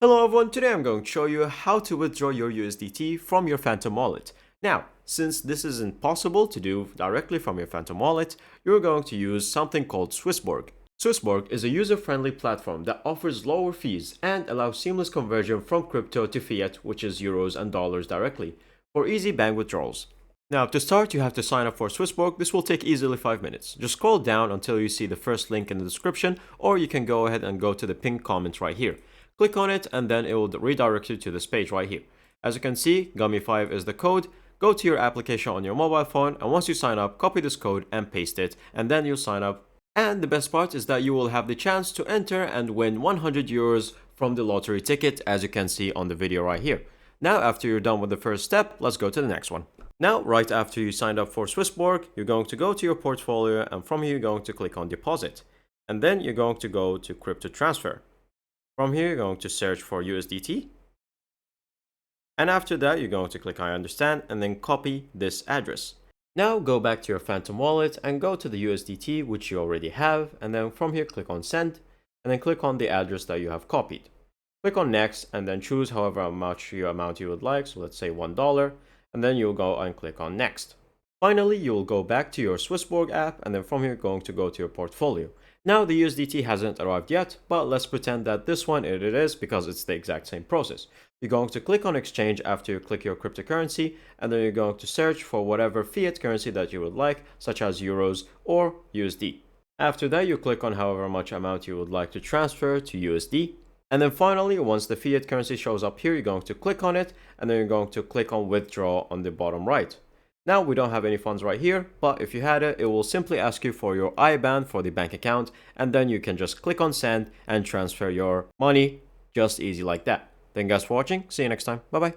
Hello everyone, today I'm going to show you how to withdraw your USDT from your Phantom wallet. Now, since this isn't possible to do directly from your Phantom wallet, you're going to use something called Swissborg. Swissborg is a user-friendly platform that offers lower fees and allows seamless conversion from crypto to fiat, which is euros and dollars directly, for easy bank withdrawals. Now, to start, you have to sign up for Swissborg. This will take easily 5 minutes. Just scroll down until you see the first link in the description, or you can go ahead and go to the pinned comment right here. Click on it and then it will redirect you to this page right here. As you can see, Gummy5 is the code. Go to your application on your mobile phone, and once you sign up, copy this code and paste it, and then you'll sign up. And the best part is that you will have the chance to enter and win 100 euros from the lottery ticket, as you can see on the video right here. Now, after you're done with the first step, let's go to the next one. Now, right after you signed up for Swissborg, you're going to go to your portfolio, and from here you're going to click on deposit. And then you're going to go to crypto transfer. From here, you're going to search for USDT. And after that, you're going to click I understand and then copy this address. Now go back to your Phantom wallet and go to the USDT, which you already have. And then from here, click on send and then click on the address that you have copied. Click on next and then choose however much amount you would like. So let's say $1. And then you'll go and click on next. Finally, you will go back to your Swissborg app, and then from here, going to go to your portfolio. Now, the USDT hasn't arrived yet, but let's pretend that this one it is because it's the exact same process. You're going to click on exchange after you click your cryptocurrency, and then you're going to search for whatever fiat currency that you would like, such as euros or USD. After that, you click on however much amount you would like to transfer to USD. And then finally, once the fiat currency shows up here, you're going to click on it, and then you're going to click on withdraw on the bottom right. Now, we don't have any funds right here, but if you had it, it will simply ask you for your IBAN for the bank account, and then you can just click on send and transfer your money, just easy like that. Thank you guys for watching. See you next time. Bye bye.